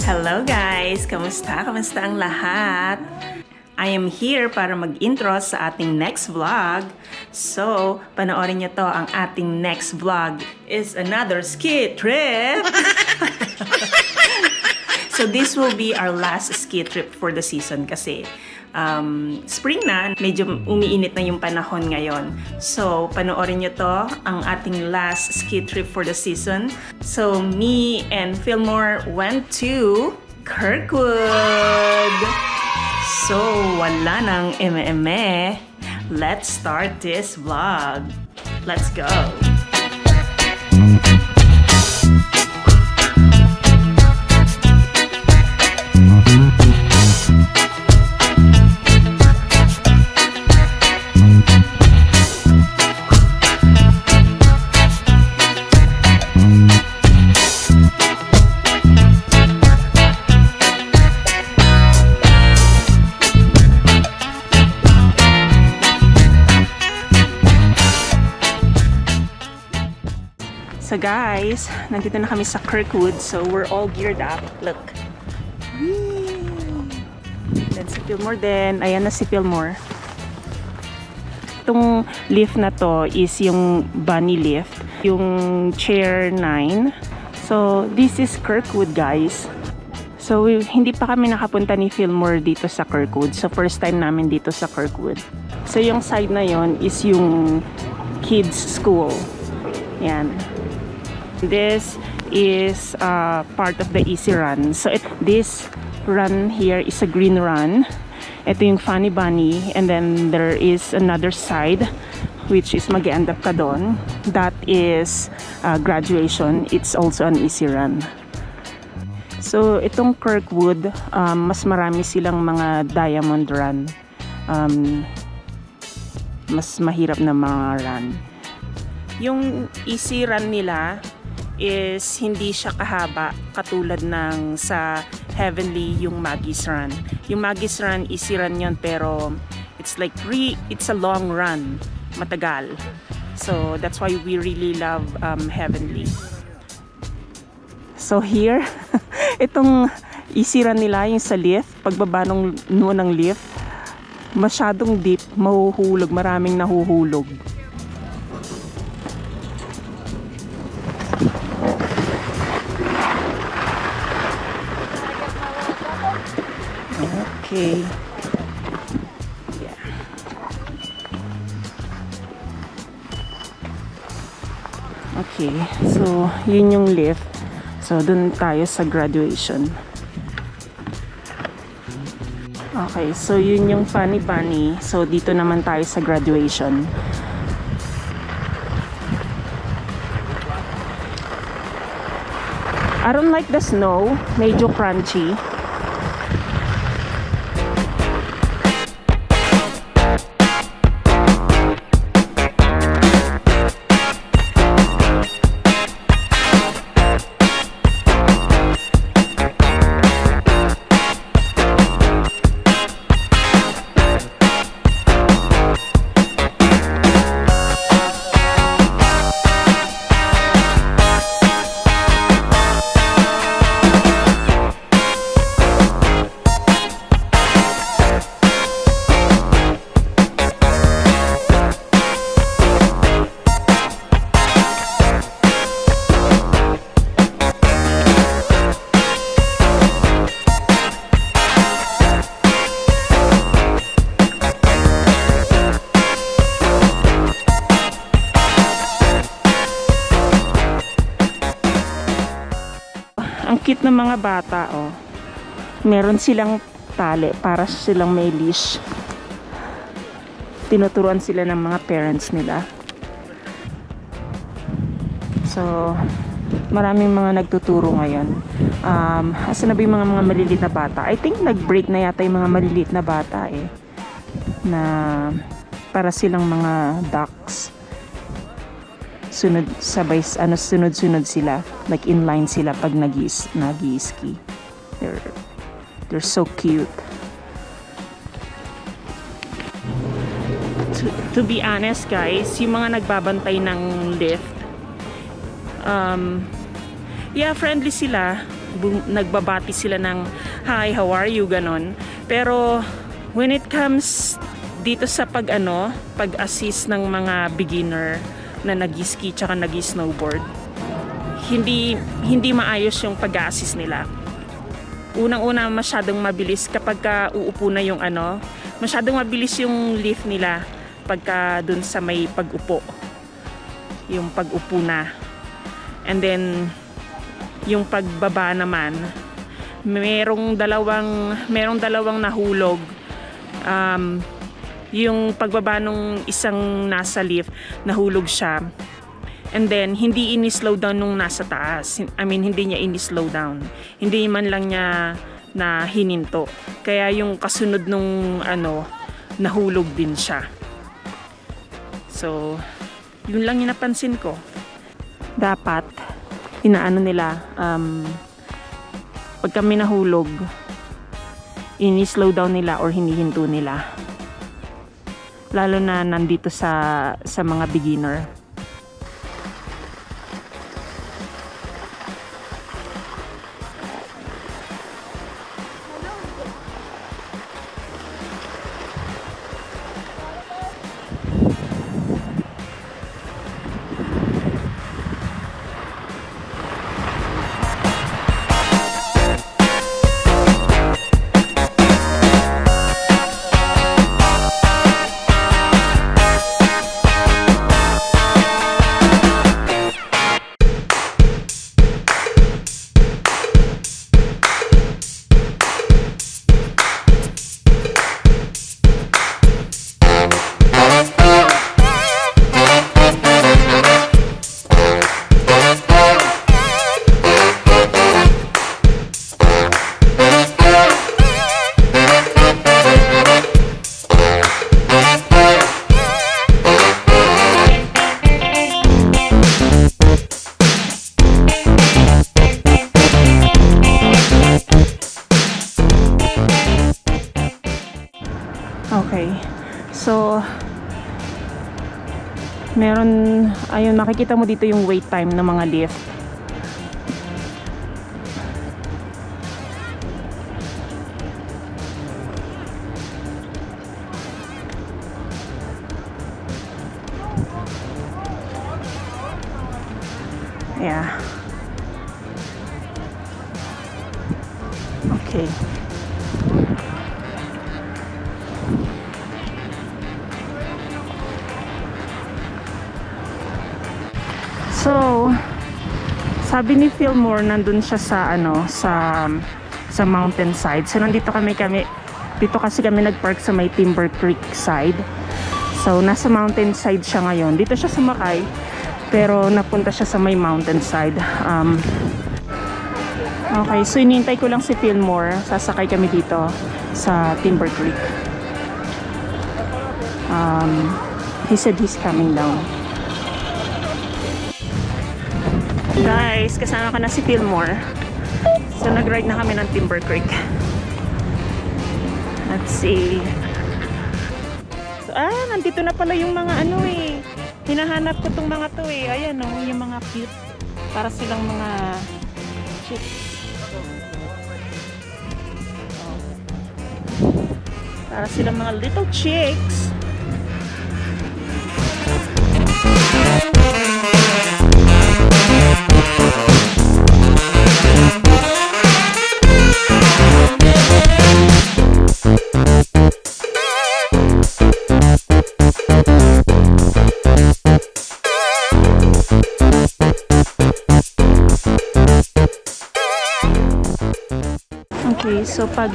Hello guys! Kamusta? Kamusta ang lahat? I am here para mag-intro sa ating next vlog. So, panoorin nyo to. Ang ating next vlog is another ski trip! So, this will be our last ski trip for the season kasi spring na, medyo umiinit na yung panahon ngayon. So, panoorin nyo to, ang ating last ski trip for the season. So, me and Fillmore went to Kirkwood. So, wala nang eme-eme. Let's start this vlog. Let's go! So guys, nandito na kami sa Kirkwood. So we're all geared up. Look. Then si Fillmore din. Ayan na si Fillmore. Itong lift na to is yung bunny lift. Yung chair 9. So this is Kirkwood guys. So hindi pa kami nakapunta ni Fillmore dito sa Kirkwood. So first time namin dito sa Kirkwood. So yung side na yon is yung kids school. Yan. This is part of the easy run. So this run here is a green run. Ito yung Funny Bunny, and then there is another side which is mag-end up ka doon. That is graduation. It's also an easy run. So itong Kirkwood, mas marami silang mga diamond run. Mas mahirap na mga run. Yung easy run nila is hindi siya kahaba katulad ng sa Heavenly yung Maggie's Run. Yung Maggie's Run, easy run yun, pero it's like it's a long run, matagal. So that's why we really love Heavenly. So here, itong easy run nila yung sa lift, pagbaba ng lift, masyadong deep, mahuhulog, maraming nahuhulog. Okay. Yeah. Okay. So, yun yung lift. So, dun tayo sa graduation. Okay. So, yun yung Funny Bunny. So, dito naman tayo sa graduation. I don't like the snow. Medyo crunchy. Ang cute ng mga bata, oh. Meron silang tali para silang may leash. Tinuturuan sila ng mga parents nila. So, maraming mga nagtuturo ngayon. Asan na ba yung mga maliliit na bata? I think nag-break na yata yung mga maliliit na bata eh. Na para silang mga ducks. Sunod-sunod sila, like in line sila pag nag-ski. They're so cute. To be honest guys, yung mga nagbabantay ng lift, yeah, friendly sila. nagbabati sila ng hi, how are you, ganon. Pero when it comes dito sa pag-assist ng mga beginner na nag-ski tsaka nag-snowboard, hindi maayos yung pag-assist nila. Unang-una, masyadong mabilis kapag uupo na yung masyadong mabilis yung lift nila pagka dun sa may pag-upo, yung pag-upo na. And then yung pagbaba naman, merong dalawang nahulog. Yung pagbaba nung isang nasa lift, nahulog siya. And then hindi ini-slow down nung nasa taas. I mean, hindi niya ini-slow down. Hindi man lang niya na hininto. Kaya yung kasunod nung nahulog din siya. So, yun lang yung napansin ko. Dapat inaano nila, pag kami nahulog, ini-slow down nila or hinihinto nila. Lalo na nandito sa mga beginner. Okay. So, ayun, makikita mo dito yung wait time ng mga lift. Yeah. Okay. So, sabi ni Fillmore, nandun siya sa mountain side. So, dito kasi kami nagpark sa may Timber Creek side. So, nasa mountain side siya ngayon. Dito siya sumakay, pero napunta siya sa may mountain side. Okay, so inintay ko lang si Fillmore. Sasakay kami dito sa Timber Creek. He said he's coming down. Guys, kasama ka na si Fillmore. So, nag-ride na kami ng Timber Creek. Let's see. So, nandito na pala yung mga hinahanap ko tong mga to eh. Ayan yung mga cute. Para silang mga chicks. Para silang mga little chicks. Okay, so pag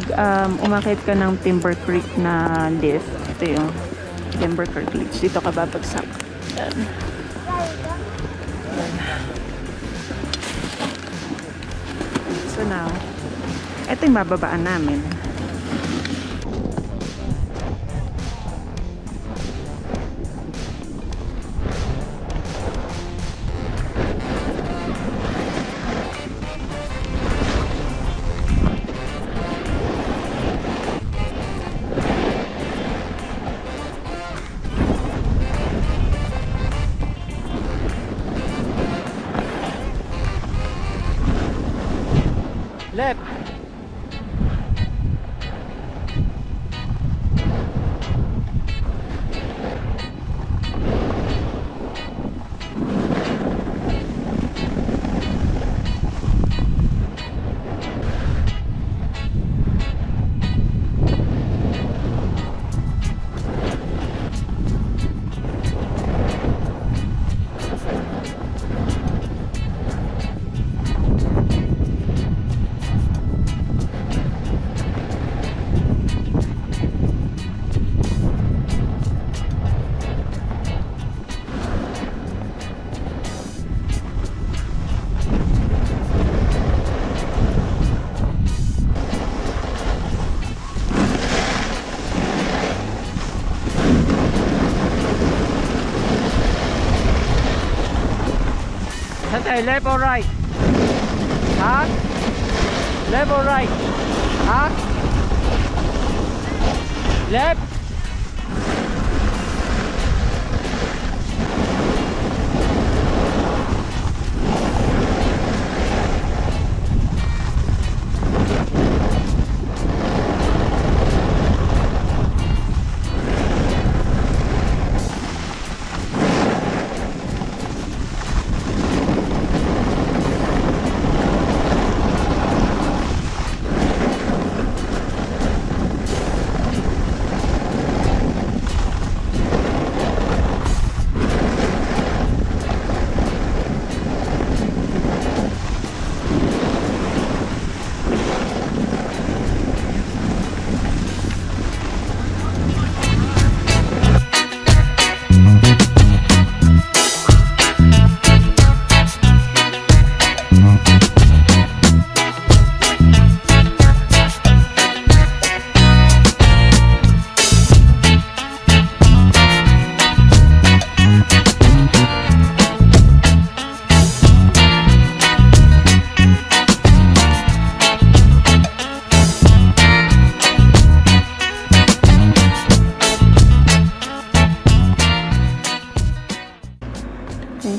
umakit ka ng Timber Creek na lift, ito yung Timber Creek lift. Dito ka babagsak. Yan. Yan. So now, ito yung bababaan namin. Left. Left or right? Huh? Left or right? Huh? Left.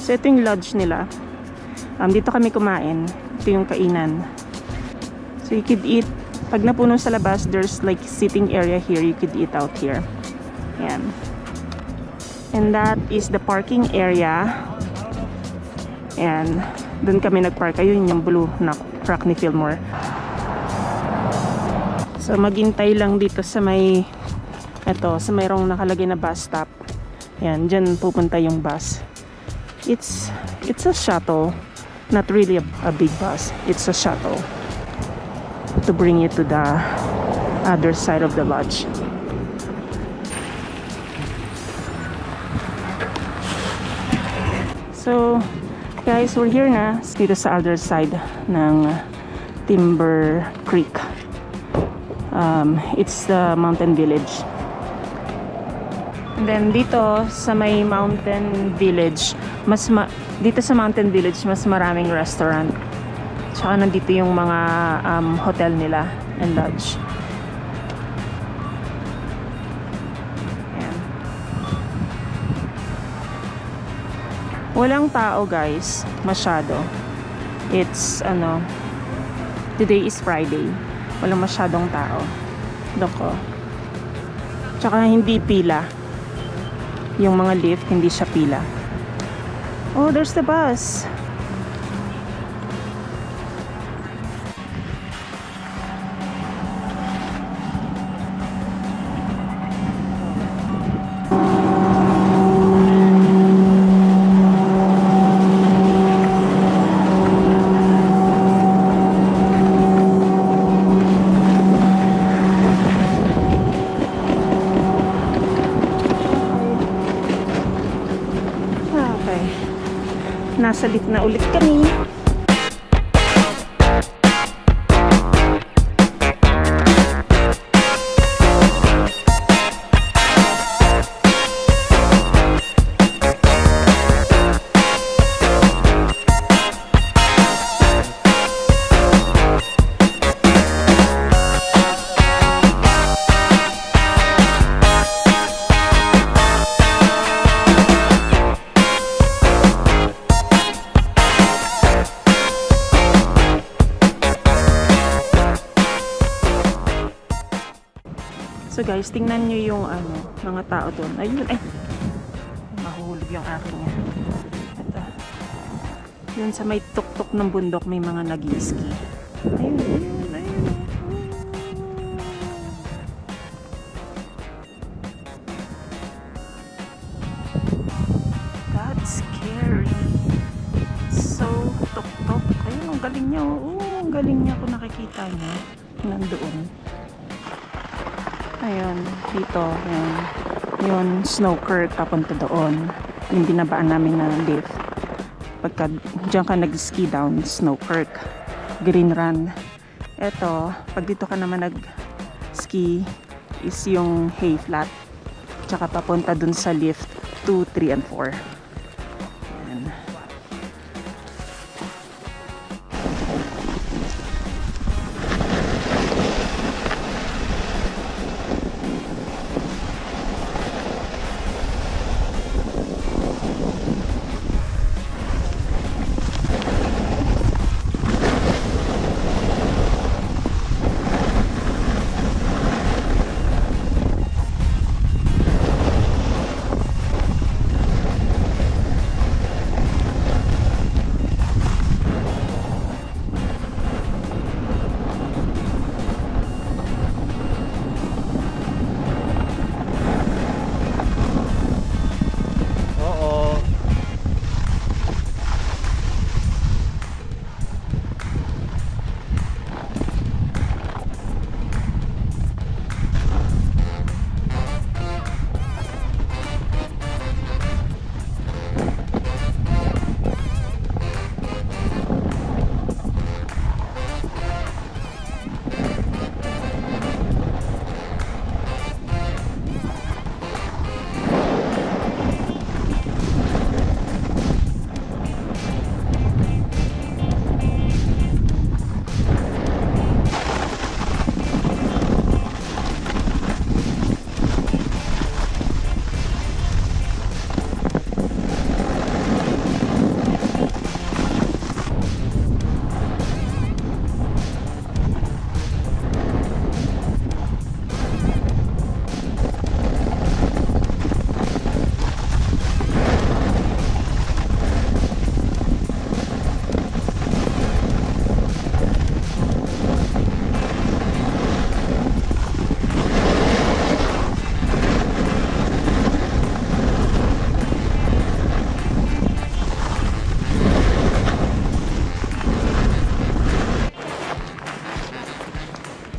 So ito yung lodge nila. Dito kami kumain. Ito yung kainan. So you could eat. Pag napuno sa labas, there's like sitting area here. You could eat out here. Yan. And that is the parking area. And doon kami nagpark. Ayun yung blue na truck ni Fillmore. So maghintay lang dito sa may sa mayroong nakalagay na bus stop. Yan, dyan pupunta yung bus. It's a shuttle, not really a big bus. It's a shuttle to bring you to the other side of the lodge. So guys, we're here na dito sa other side ng Timber Creek. It's the mountain village. And then dito sa may mountain village, dito sa mountain village mas maraming restaurant. Tsaka nandito yung mga hotel nila and lodge. Ayan. Walang tao guys, masyado. It's today is Friday. Walang masyadong tao. Doko. Tsaka hindi pila. Yung mga lift, hindi siya pila. Oh, there's the bus. Nasa lift na ulit kami. So guys, tingnan nyo yung mga tao doon. Ayun, ay! Mahulog yung aking ito. Yun sa may tuktok ng bundok, may mga nag-ski. Ayun, ayun, ayun. That's scary. So, tuktok. Ayun, ang galing niya. Oo, ang galing niya kung nakikita niya. Nandoon. Ayun, dito. Ayun. Yun, Snowkirk, papunta doon. Yung binabaan namin na lift. Pagka dyan ka nag-ski down, Snowkirk. Green Run. Eto, pag dito ka naman nag-ski, is yung hay flat. Tsaka papunta dun sa lift 2, 3, and 4. Ayan.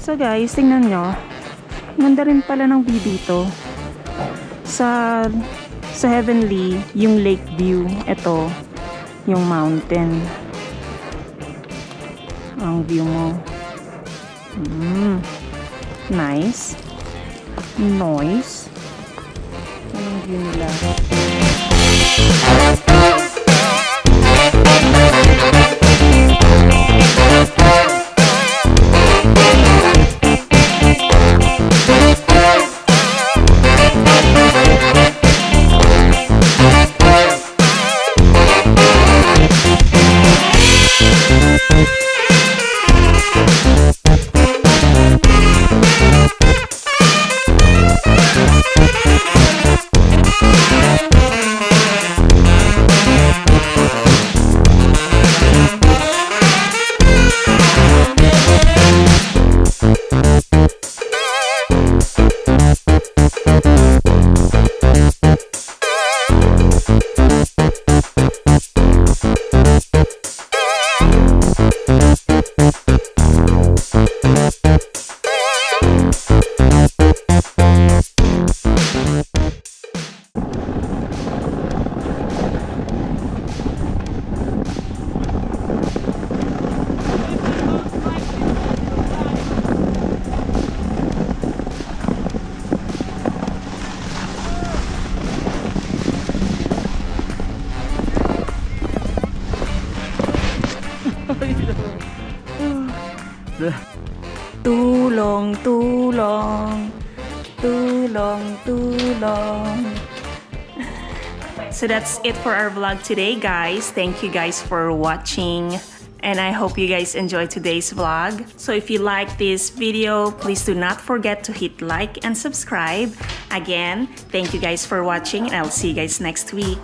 So guys, tingnan nyo. Ganda rin pala ng view dito. Sa Heavenly, yung lake view. Ito, yung mountain. Ang view mo. Nice. Noise. Anong view nila? Tulong, tulong, tulong, tulong. So that's it for our vlog today, guys. Thank you guys for watching. And I hope you guys enjoyed today's vlog. So if you like this video, please do not forget to hit like and subscribe. Again, thank you guys for watching, and I'll see you guys next week.